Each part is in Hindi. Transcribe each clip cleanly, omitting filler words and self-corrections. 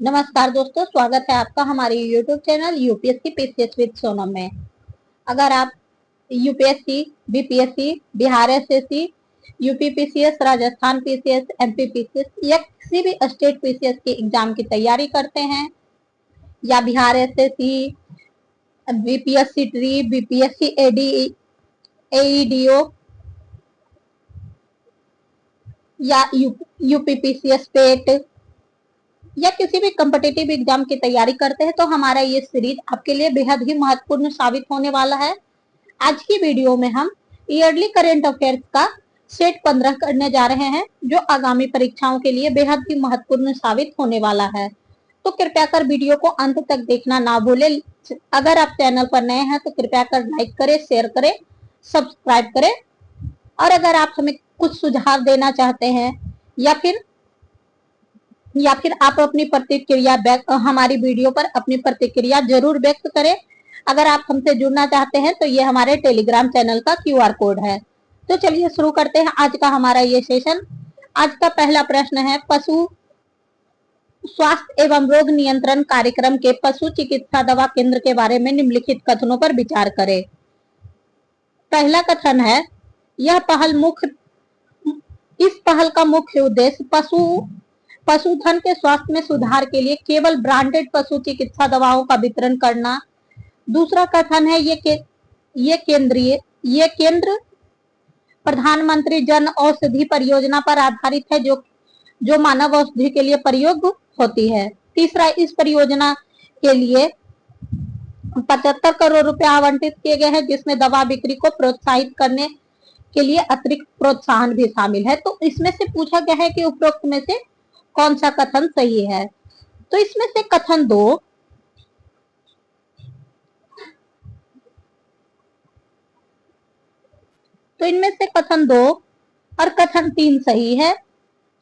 नमस्कार दोस्तों, स्वागत है आपका हमारे YouTube channel UPSC PCS with Sonam में। अगर आप UPSC, BPSC, Bihar SSC, UP PCS, Rajasthan PCS, MP PCS या किसी भी स्टेट पीसीएस के एग्जाम की तैयारी करते हैं या Bihar SSC, BPSC TRE, BPSC AD, AEDO या यूपी पीसीएस पेट या किसी भी कम्पिटिटिव एग्जाम की तैयारी करते हैं तो हमारा ये सीरीज आपके लिए बेहद ही महत्वपूर्ण साबित होने वाला है। आज की वीडियो में हम ईयरली करंट अफेयर्स का सेट 15 करने जा रहे हैं, जो आगामी परीक्षाओं के लिए बेहद ही महत्वपूर्ण साबित होने वाला है। तो कृपया कर वीडियो को अंत तक देखना ना भूले। अगर आप चैनल पर नए हैं तो कृपया कर लाइक करें, शेयर करें, सब्सक्राइब करें। और अगर आप हमें कुछ सुझाव देना चाहते हैं या फिर आप अपनी प्रतिक्रिया हमारी वीडियो पर अपनी प्रतिक्रिया जरूर व्यक्त करें। अगर आप हमसे जुड़ना चाहते हैं तो ये हमारे टेलीग्राम चैनल का क्यूआर कोड है। तो चलिए शुरू करते हैं आज का हमारा ये सेशन। आज का पहला प्रश्न है, पशु स्वास्थ्य एवं रोग नियंत्रण कार्यक्रम के पशु चिकित्सा दवा केंद्र के बारे में निम्नलिखित कथनों पर विचार करें। पहला कथन है, इस पहल का मुख्य उद्देश्य पशुधन के स्वास्थ्य में सुधार के लिए केवल ब्रांडेड पशु चिकित्सा दवाओं का वितरण करना। दूसरा कथन है, ये केंद्र प्रधानमंत्री जन औषधि परियोजना पर आधारित है, जो मानव औषधि के लिए प्रयोग होती है। तीसरा, इस परियोजना के लिए 75 करोड़ रुपए आवंटित किए गए हैं, जिसमें दवा बिक्री को प्रोत्साहित करने के लिए अतिरिक्त प्रोत्साहन भी शामिल है। तो इसमें से पूछा गया है कि उपरोक्त में से कौन सा कथन सही है। तो इसमें से कथन 2 तो इनमें से कथन 2 और कथन 3 सही है।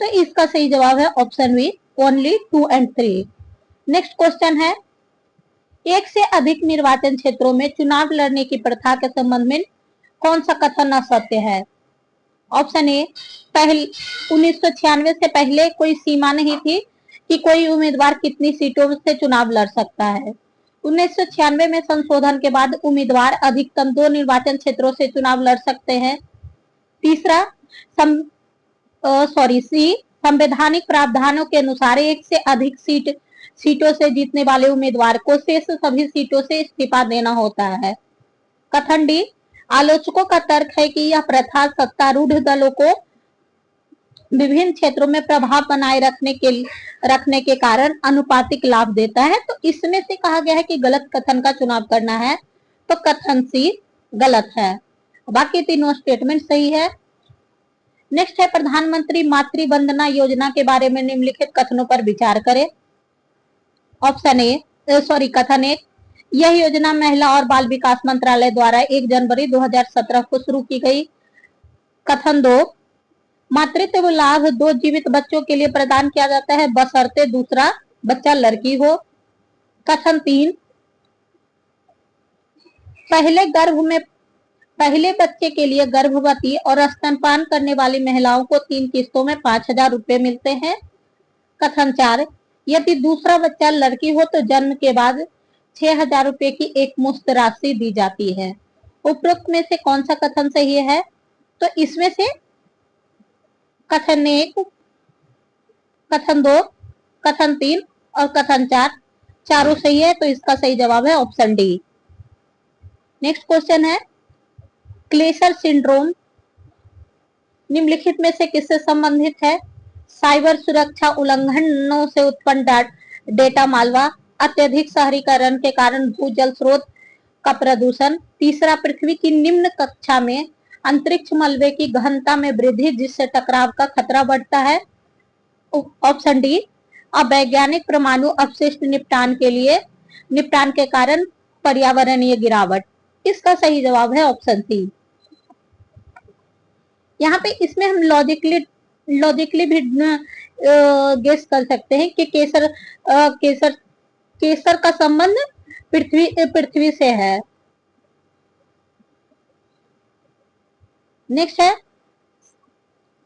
तो इसका सही जवाब है option B, only 2 and 3। Next question है, एक से अधिक निर्वाचन क्षेत्रों में चुनाव लड़ने की प्रथा के संबंध में कौन सा कथन असत्य है। ऑप्शन ए, 1996 से पहले कोई सीमा नहीं थी कि कोई उम्मीदवार कितनी सीटों से चुनाव लड़ सकता है। 1996 में संशोधन के बाद उम्मीदवार अधिकतम 2 निर्वाचन क्षेत्रों से चुनाव लड़ सकते हैं। तीसरा, सी, संवैधानिक प्रावधानों के अनुसार एक से अधिक सीटों से जीतने वाले उम्मीदवार को शेष सभी सीटों से इस्तीफा देना होता है। कथन डी, आलोचकों का तर्क है कि यह प्रथा सत्तारूढ़ दलों को विभिन्न क्षेत्रों में प्रभाव बनाए रखने के कारण अनुपातिक लाभ देता है। तो इसमें से कहा गया है कि गलत कथन का चुनाव करना है, तो कथन सी गलत है, बाकी तीनों स्टेटमेंट सही है। नेक्स्ट है, प्रधानमंत्री मातृ वंदना योजना के बारे में निम्नलिखित कथनों पर विचार करें। ऑप्शन ए, कथन 1, यह योजना महिला और बाल विकास मंत्रालय द्वारा 1 जनवरी 2017 को शुरू की गई। कथन 2, मातृत्व लाभ 2 जीवित बच्चों के लिए प्रदान किया जाता है, बशर्ते दूसरा बच्चा लड़की हो। कथन 3, पहले बच्चे के लिए गर्भवती और स्तनपान करने वाली महिलाओं को 3 किस्तों में 5,000 रुपए मिलते हैं। कथन 4, यदि दूसरा बच्चा लड़की हो तो जन्म के बाद 6,000 रुपए की एक मुश्त राशि दी जाती है। उपरोक्त में से कौन सा कथन सही है। तो इसमें से कथन 1, कथन 2, कथन 3 और कथन 4 चारों सही है। तो इसका सही जवाब है ऑप्शन डी। नेक्स्ट क्वेश्चन है, क्लेशर सिंड्रोम निम्नलिखित में से किससे संबंधित है। साइबर सुरक्षा उल्लंघनों से उत्पन्न डेटा मालवा, अत्यधिक शहरीकरण के कारण भूजल स्रोत का प्रदूषण। तीसरा, पृथ्वी की निम्न कक्षा में अंतरिक्ष मलबे की गहनता में वृद्धि, जिससे टकराव का खतरा बढ़ता है। ऑप्शन डी, अवैज्ञानिक परमाणु अपशिष्ट निपटान के कारण पर्यावरणीय गिरावट। इसका सही जवाब है ऑप्शन सी। यहाँ पे इसमें हम लॉजिकली भी गेस कर सकते हैं कि केसर का संबंध पृथ्वी से है। नेक्स्ट है,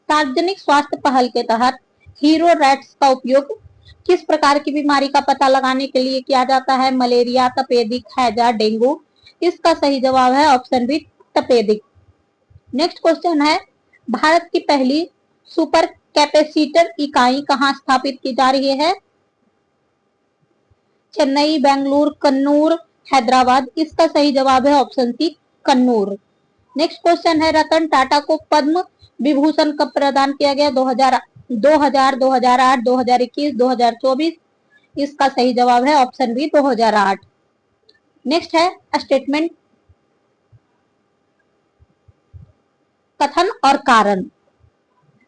सार्वजनिक स्वास्थ्य पहल के तहत हीरो रैट्स का उपयोग किस प्रकार की बीमारी का पता लगाने के लिए किया जाता है? मलेरिया, तपेदिक, हैजा, डेंगू। इसका सही जवाब है ऑप्शन बी, तपेदिक। नेक्स्ट क्वेश्चन है, भारत की पहली सुपर कैपेसिटर इकाई कहाँ स्थापित की जा रही है? चेन्नई, बेंगलुरु, कन्नूर, हैदराबाद। इसका सही जवाब है option C, Kannur. Next question है, रतन टाटा को पद्म विभूषण कब प्रदान किया गया? 2000, 2008, 2021, 2024। इसका सही जवाब है ऑप्शन बी, 2008। नेक्स्ट है स्टेटमेंट, कथन और कारण।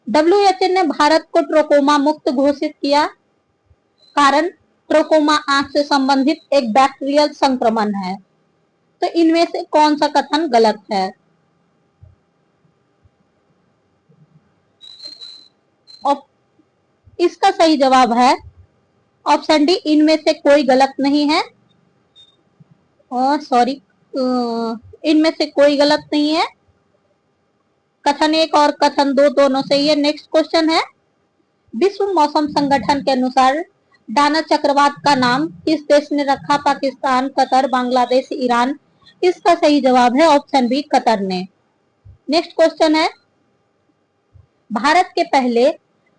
WHO ने भारत को ट्रोकोमा मुक्त घोषित किया। कारण, ट्रोकोमा आंख से संबंधित एक बैक्टीरियल संक्रमण है। तो इनमें से कौन सा कथन गलत है? इसका सही जवाब है ऑप्शन डी, इनमें से कोई गलत नहीं है। सॉरी, इनमें से कोई गलत नहीं है। कथन 1 और कथन 2 दोनों सही है। नेक्स्ट क्वेश्चन है, विश्व मौसम संगठन के अनुसार डाना चक्रवात का नाम किस देश ने रखा? Pakistan, Qatar, Bangladesh, Iran. इसका सही जवाब है ऑप्शन बी, कतर ने। नेक्स्ट क्वेश्चन है, भारत के पहले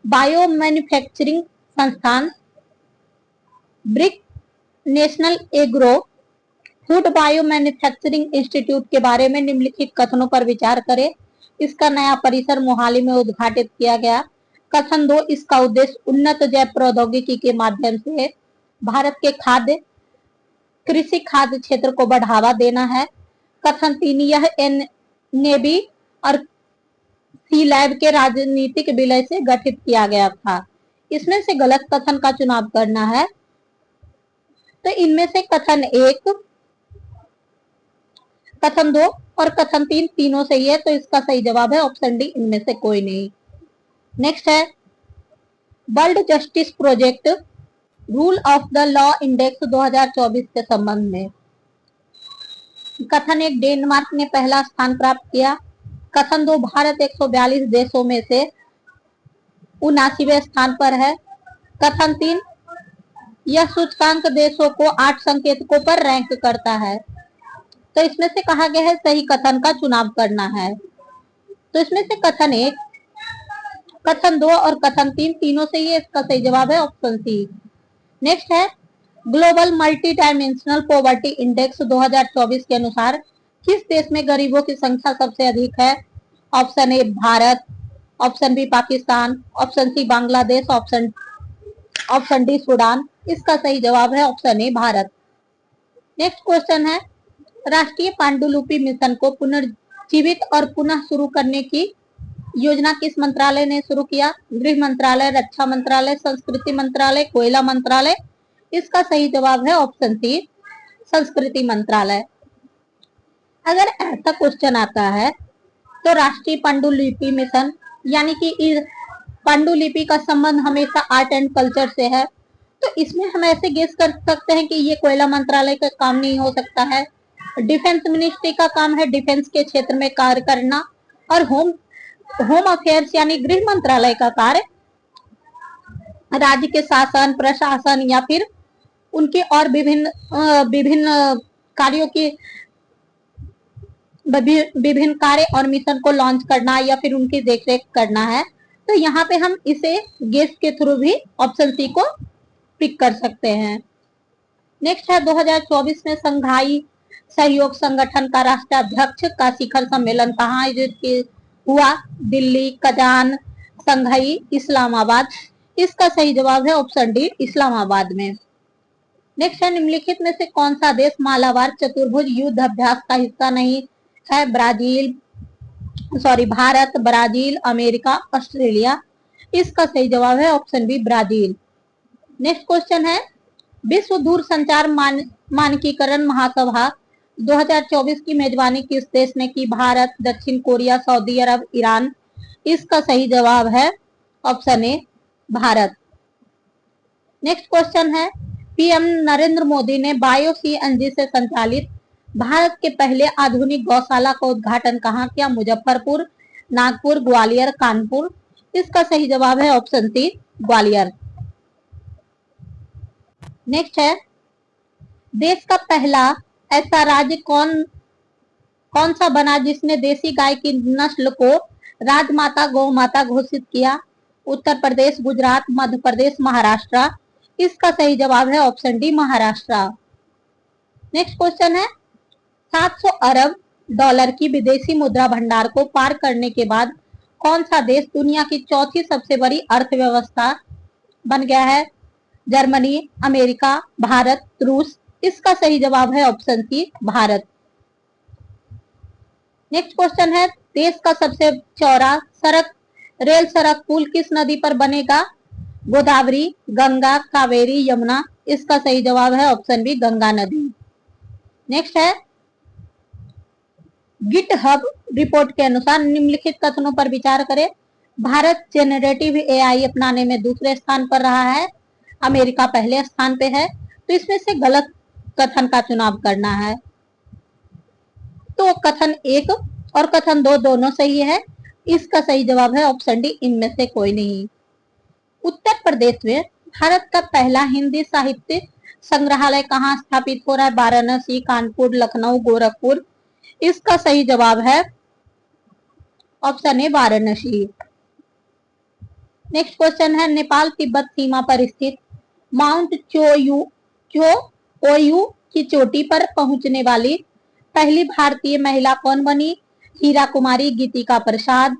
बायो मैन्युफैक्चरिंग संस्थान brick national agro food bio manufacturing institute के बारे में निम्नलिखित कथनों पर विचार करें। इसका नया परिसर मोहाली में उद्घाटित किया गया। कथन 2, इसका उद्देश्य उन्नत जैव प्रौद्योगिकी के माध्यम से भारत के कृषि खाद्य क्षेत्र को बढ़ावा देना है। कथन 3, यह नेवी और सी लैब के राजनीतिक विलय से गठित किया गया था। इसमें से गलत कथन का चुनाव करना है। तो इनमें से कथन 1, कथन 2 और कथन 3 तीनों सही है। तो इसका सही जवाब है ऑप्शन डी, इनमें से कोई नहीं। नेक्स्ट है, world justice project rule of the law index 2024 के संबंध में। कथन 1, डेनमार्क ने पहला स्थान प्राप्त किया। कथन 2, भारत 142 देशों में से 79वें स्थान पर है। कथन 3, यह सूचकांक देशों को 8 संकेतकों पर रैंक करता है। तो इसमें से कहा गया है सही कथन का चुनाव करना है। तो इसमें से कथन 1, कथन 2 और कथन 3 तीनों सही है। इसका सही जवाब है ऑप्शन सी। नेक्स्ट है, global multi dimensional poverty index 2024 के अनुसार किस देश में गरीबों की संख्या सबसे अधिक है? Option A Bharat, option B Pakistan, option C Bangladesh, option D Sudan. इसका सही जवाब है option A Bharat. Next question है, राष्ट्रीय पांडुलिपि मिशन को पुनर्जीवित और पुनः शुरू करने की योजना किस मंत्रालय ने शुरू किया? गृह मंत्रालय, रक्षा मंत्रालय, संस्कृति मंत्रालय, कोयला मंत्रालय। इसका सही जवाब है ऑप्शन सी, संस्कृति मंत्रालय। अगर ऐसा क्वेश्चन आता है तो राष्ट्रीय पांडुलिपि मिशन, यानी कि पांडुलिपि का संबंध हमेशा आर्ट एंड कल्चर से है, तो इसमें हम ऐसे गेस कर सकते हैं कि ये कोयला मंत्रालय का काम नहीं हो सकता है। डिफेंस मिनिस्ट्री का काम है डिफेंस के क्षेत्र में कार्य करना, और होम अफेयर्स यानी गृह मंत्रालय का कार्य राज्य के शासन, प्रशासन या फिर उनके और विभिन्न कार्यों की विभिन्न कार्य और मिशन को लॉन्च करना या फिर उनकी देखरेख करना है। तो यहाँ पे हम इसे गेस के थ्रू भी ऑप्शन सी को पिक कर सकते हैं। नेक्स्ट है, 2024 में संघाई सहयोग संगठन का राष्ट्राध्यक्ष का शिखर सम्मेलन कहाँ आयोजित हुआ? दिल्ली, कजान, संघाई, इस्लामाबाद। इसका सही जवाब है ऑप्शन डी, इस्लामाबाद में। नेक्स्ट है, निम्नलिखित में से कौन सा देश मालाबार चतुर्भुज युद्ध अभ्यास का हिस्सा नहीं है? Bharat, Brazil, America, Australia. इसका सही जवाब है option B, Brazil. Next question है, विश्व दूरसंचार मानकीकरण महासभा 2024 की मेजबानी किस देश ने की? भारत, दक्षिण कोरिया, सऊदी अरब, ईरान। इसका सही जवाब है option A, Bharat. Next question है, पीएम नरेंद्र मोदी ने बायो सीएनजी से संचालित भारत के पहले आधुनिक गौशाला का उद्घाटन कहाँ किया? मुजफ्फरपुर, नागपुर, ग्वालियर, कानपुर। इसका सही जवाब है ऑप्शन सी, ग्वालियर। नेक्स्ट है, देश का पहला ऐसा राज्य कौन सा बना जिसने देसी गाय की नस्ल को राजमाता गौ माता घोषित किया? उत्तर प्रदेश, गुजरात, मध्य प्रदेश, महाराष्ट्र। इसका सही जवाब है option D, Maharashtra. Next question है, 700 अरब डॉलर की विदेशी मुद्रा भंडार को पार करने के बाद कौन सा देश दुनिया की चौथी सबसे बड़ी अर्थव्यवस्था बन गया है? जर्मनी, अमेरिका, भारत, रूस। इसका सही जवाब है option C, Bharat. Next question है, देश का सबसे चौड़ा रेल सड़क पुल किस नदी पर बनेगा? गोदावरी, गंगा, कावेरी, यमुना। इसका सही जवाब है ऑप्शन बी, गंगा नदी। नेक्स्ट है, गिटहब रिपोर्ट के अनुसार निम्नलिखित कथनों पर विचार करें। भारत जेनरेटिव एआई अपनाने में दूसरे स्थान पर रहा है, अमेरिका पहले स्थान पे है। तो इसमें से गलत कथन का चुनाव करना है। तो कथन 1 और कथन 2 दोनों सही है। इसका सही जवाब है ऑप्शन डी, इनमें से कोई नहीं। उत्तर प्रदेश में भारत का पहला हिंदी साहित्य संग्रहालय कहाँ स्थापित हो रहा है? वाराणसी, कानपुर, लखनऊ, गोरखपुर। इसका सही जवाब है ऑप्शन ए, वाराणसी। नेक्स्ट क्वेश्चन है, नेपाल तिब्बत सीमा पर स्थित माउंट ओयू की चोटी पर पहुंचने वाली पहली भारतीय महिला कौन बनी? हीरा कुमारी, गीतिका प्रसाद,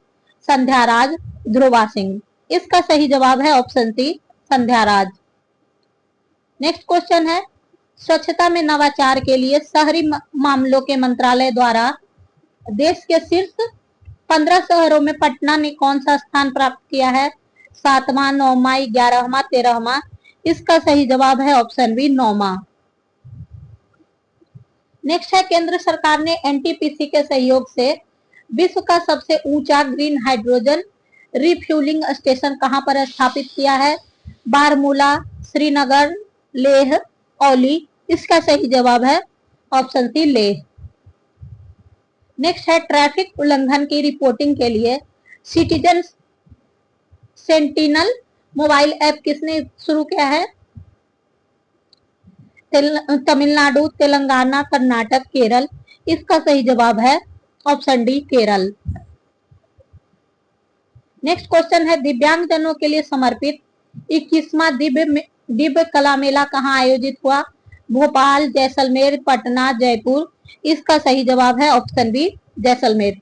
संध्या राज, ध्रुवा सिंह। इसका सही जवाब है ऑप्शन सी, संध्या राज। नेक्स्ट क्वेश्चन है, स्वच्छता में नवाचार के लिए शहरी मामलों के मंत्रालय द्वारा देश के शीर्ष 15 शहरों में पटना ने कौन सा स्थान प्राप्त किया है? 7वां, 9वां, 11वां, 13वां। इसका सही जवाब है ऑप्शन बी, 9वां। नेक्स्ट है, केंद्र सरकार ने एनटीपीसी के सहयोग से विश्व का सबसे ऊंचा ग्रीन हाइड्रोजन रिफ्यूलिंग स्टेशन कहां पर स्थापित किया है? बारमूला, श्रीनगर, लेह, औली। इसका सही जवाब है ऑप्शन सी, लेह। नेक्स्ट है, ट्रैफिक उल्लंघन की रिपोर्टिंग के लिए सिटीजन सेंटिनल मोबाइल ऐप किसने शुरू किया है? तमिलनाडु, तेलंगाना, कर्नाटक, केरल। इसका सही जवाब है option D, Kerala. Next question है, दिव्यांगजनों के लिए समर्पित 21वां दिव्य कला मेला कहाँ आयोजित हुआ? भोपाल, जैसलमेर, पटना, जयपुर। इसका सही जवाब है ऑप्शन बी, जैसलमेर।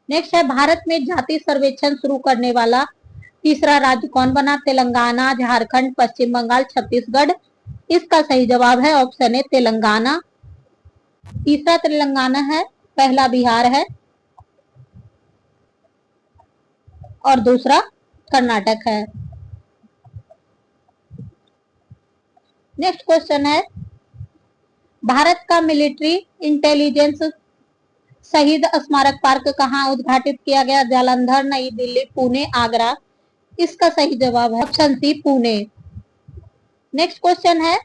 नेक्स्ट है, भारत में जाति सर्वेक्षण शुरू करने वाला तीसरा राज्य कौन बना? तेलंगाना, झारखंड, पश्चिम बंगाल, छत्तीसगढ़। इसका सही जवाब है ऑप्शन ए, तेलंगाना। तीसरा तेलंगाना है, पहला बिहार है और दूसरा कर्नाटक है। नेक्स्ट क्वेश्चन है, भारत का मिलिट्री इंटेलिजेंस शहीद स्मारक पार्क कहाँ उद्घाटित किया गया? जालंधर, नई दिल्ली, पुणे, आगरा। इसका सही जवाब है option C, Pune. Next question है,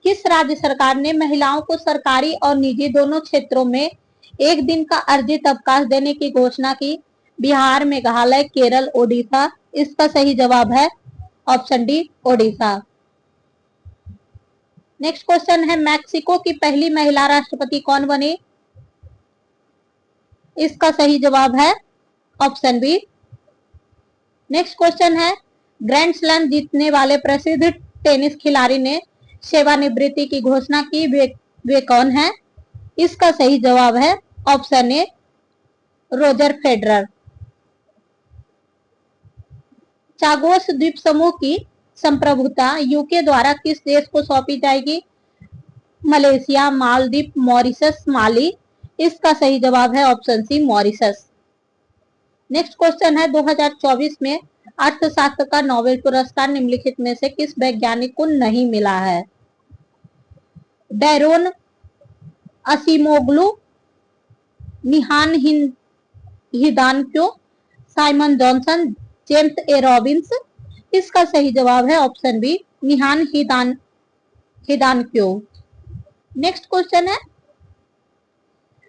किस राज्य सरकार ने महिलाओं को सरकारी और निजी दोनों क्षेत्रों में एक दिन का अर्जित अवकाश देने की घोषणा की? बिहार, मेघालय, केरल, ओडिशा। इसका सही जवाब है option D, Odisha. Next question है, मैक्सिको की पहली महिला राष्ट्रपति कौन बनी? इसका सही जवाब है ऑप्शन बी। नेक्स्ट क्वेश्चन है, ग्रैंड स्लैम जीतने वाले प्रसिद्ध टेनिस खिलाड़ी ने सेवानिवृत्ति की घोषणा की, वे कौन है? इसका सही जवाब है ऑप्शन ए, रोजर फेडरर। चागोस द्वीप समूह की संप्रभुता यूके द्वारा किस देश को सौंपी जाएगी? Malaysia, Maldives, Mauritius, Mali. इसका सही जवाब है option C, Mauritius. Next question है, 2024 में अर्थशास्त्र का नोबेल पुरस्कार निम्नलिखित में से किस वैज्ञानिक को नहीं मिला है? Daron Acemoglu, Nihon Hidankyo, Simon Johnson, James A Robinson. इसका सही जवाब है option B, Nihon Hidankyo. Next question है,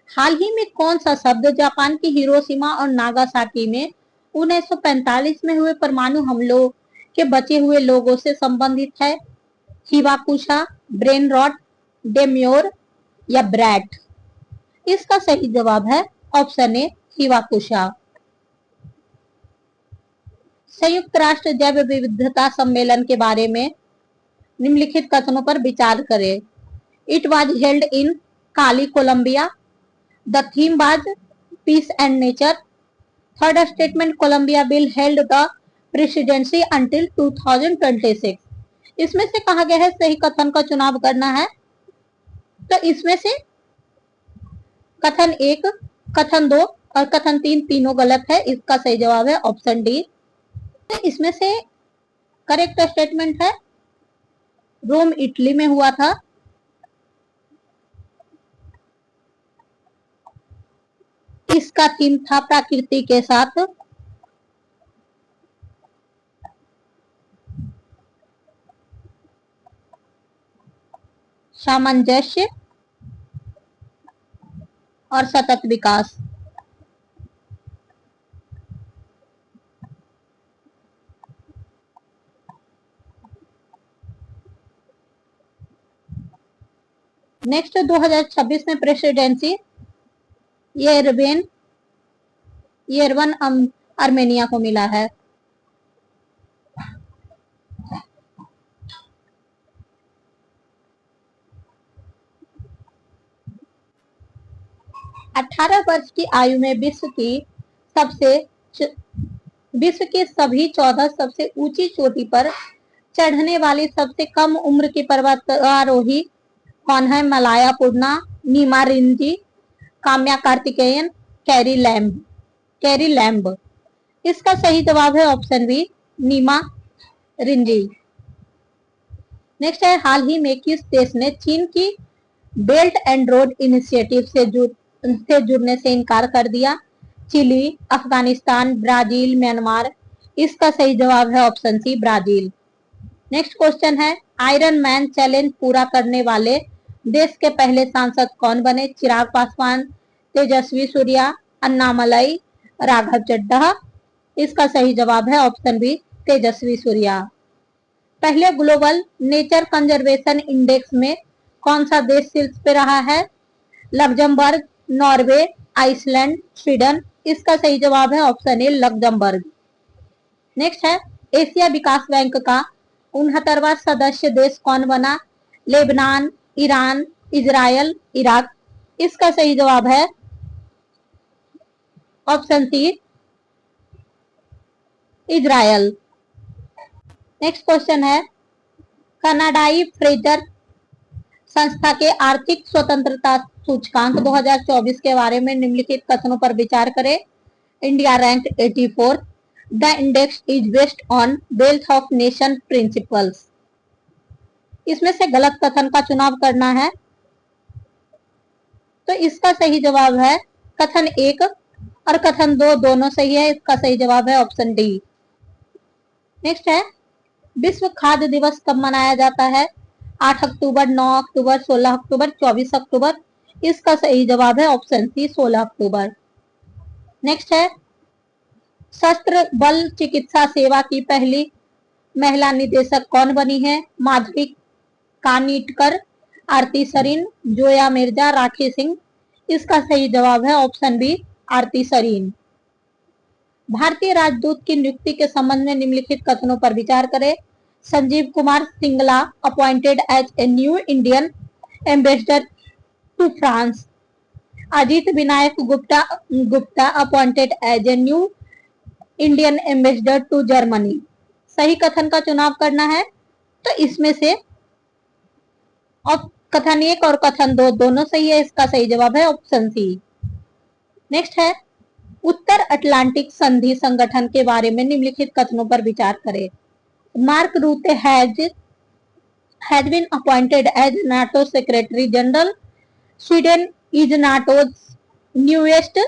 हाल ही में कौन सा शब्द जापान की हिरोशिमा और नागासाकी में 1945 में हुए परमाणु हमलों के बचे हुए लोगों से संबंधित है? हिवाकुशा, ब्रेन रॉट, डेम्योर या ब्रैट? इसका सही जवाब है ऑप्शन ए, हिवाकुशा। संयुक्त राष्ट्र जैव विविधता सम्मेलन के बारे में निम्नलिखित कथनों पर विचार करें। It was held in Cali, Colombia. The theme was peace and nature. Third statement, Colombia will held the presidency until 2026। इसमें से कहा गया है सही कथन का चुनाव करना है। तो इसमें से कथन 1, कथन 2 और कथन 3 तीनों गलत है। इसका सही जवाब है ऑप्शन डी। इसमें से करेक्ट स्टेटमेंट है रोम इटली में हुआ था। इसका थीम था प्रकृति के साथ। सामंजस्य और सतत विकास। नेक्स्ट 2026 में प्रेसिडेंसी येरवन आर्मेनिया को मिला है। अठारह वर्ष की आयु में विश्व की सभी 14 सबसे ऊंची चोटी पर चढ़ने वाली सबसे कम उम्र की पर्वतारोही कौन है? मलाया पूर्णा, नीमा रिंजी, काम्या कार्तिकेयन, कैरी लैम्ब। इसका सही जवाब है ऑप्शन बी, नीमा रिंजी। नेक्स्ट है, हाल ही में किस देश ने चीन की बेल्ट एंड रोड इनिशिएटिव से जुड़ने से इनकार कर दिया? Chile, Afghanistan, Brazil, Myanmar. इसका सही जवाब है option C, Brazil. Next question है, आयरन मैन चैलेंज पूरा करने वाले देश के पहले सांसद कौन बने? चिराग पासवान, तेजस्वी सूर्या, अन्नामलई, राघव चड्ढा। इसका सही जवाब है ऑप्शन बी, तेजस्वी सूर्या। पहले ग्लोबल नेचर कंजर्वेशन इंडेक्स में कौन सा देश शीर्ष पे रहा है? Luxembourg, Norway, Iceland, Sweden. इसका सही जवाब है ऑप्शन ए, लग्जमबर्ग। नेक्स्ट है, एशिया विकास बैंक का 69वां सदस्य देश कौन बना? Lebanon, Iran, Israel, Iraq. इसका सही जवाब है option C, Israel. Next question है, कनाडाई फ्रेजर संस्था के आर्थिक स्वतंत्रता सूचकांक 2024 के बारे में निम्नलिखित कथनों पर विचार करें। India rank 84। The index is based on wealth of nation principles. इसमें से गलत कथन का चुनाव करना है। तो इसका सही जवाब है कथन 1 और कथन 2 दोनों सही है। इसका सही जवाब है ऑप्शन डी। नेक्स्ट है, विश्व खाद्य दिवस कब मनाया जाता है? 8 अक्टूबर, 9 अक्टूबर, 16 अक्टूबर, 24 अक्टूबर। इसका सही जवाब है ऑप्शन सी, 16 अक्टूबर। नेक्स्ट है, शस्त्र बल चिकित्सा सेवा की पहली महिला निदेशक कौन बनी है? माधवी कानिटकर, आरती सरीन, जोया मिर्जा, राखी सिंह। इसका सही जवाब है ऑप्शन बी, आरती सरीन। भारतीय राजदूत की नियुक्ति के संबंध में निम्नलिखित कथनों पर विचार करें। Sanjeev Kumar Singla appointed as a new Indian ambassador to France. Ajit Vinayak Gupta appointed as a new Indian ambassador to Germany. सही कथन का चुनाव करना है। तो इसमें से और कथन 1 और कथन 2 दोनों सही है। इसका सही जवाब है ऑप्शन सी। नेक्स्ट है, उत्तर अटलांटिक संधि संगठन के बारे में निम्नलिखित कथनों पर विचार करें। Mark रूटे has been appointed as NATO Secretary General. Sweden is NATO's newest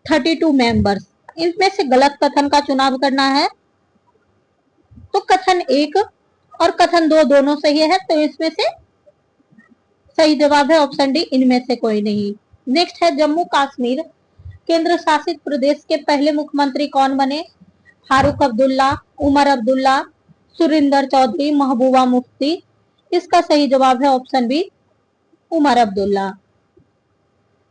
32 members. इनमें से गलत कथन का चुनाव करना है। तो कथन 1 और कथन 2 दोनों सही है। तो इसमें से सही जवाब है ऑप्शन डी, इनमें से कोई नहीं। नेक्स्ट है, जम्मू कश्मीर केंद्र शासित प्रदेश के पहले मुख्यमंत्री कौन बने? फारूक अब्दुल्ला, उमर अब्दुल्ला, सुरिंदर चौधरी, महबूबा मुफ्ती। इसका सही जवाब है ऑप्शन बी, उमर अब्दुल्ला।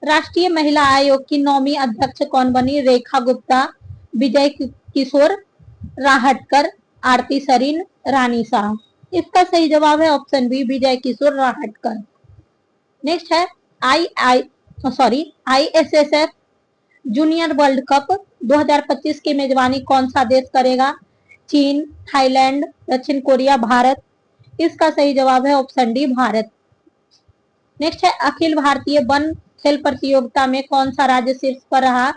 राष्ट्रीय महिला आयोग की 9वीं अध्यक्ष कौन बनी? रेखा गुप्ता, विजय किशोर राहटकर, आरती सरीन, रानी शाह। इसका सही जवाब है ऑप्शन बी, विजय किशोर राहटकर। नेक्स्ट है आईएसएसएफ जूनियर वर्ल्ड कप 2025 की मेजबानी कौन सा देश करेगा? चीन, थाईलैंड, दक्षिण कोरिया, भारत। इसका सही जवाब है ऑप्शन डी, भारत। नेक्स्ट है अखिल भारतीय वन खेल प्रतियोगिता में कौन सा राज्य शीर्ष पर रहा?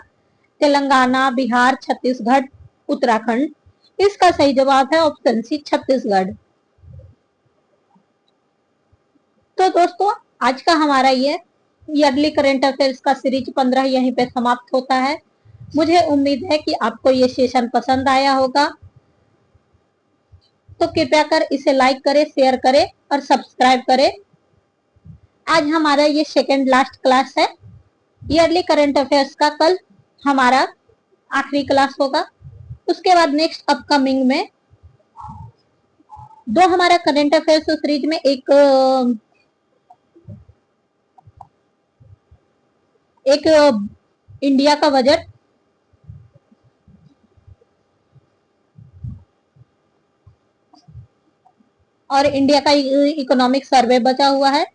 तेलंगाना, बिहार, छत्तीसगढ़, उत्तराखंड। इसका सही जवाब है ऑप्शन सी, छत्तीसगढ़। तो दोस्तों आज का हमारा ये ईयरली करंट अफेयर्स का सीरीज 15 यहीं पे समाप्त होता है। मुझे उम्मीद है कि आपको ये सेशन पसंद आया होगा, तो कृपया कर इसे लाइक करें, शेयर करें और सब्सक्राइब करें। आज हमारा ये सेकेंड लास्ट क्लास है ईयरली करंट अफेयर्स का। कल हमारा आखिरी क्लास होगा। उसके बाद नेक्स्ट अपकमिंग में दो हमारा करंट अफेयर्स सीरीज में एक इंडिया का बजट, और इंडिया का इकोनॉमिक सर्वे बचा हुआ है।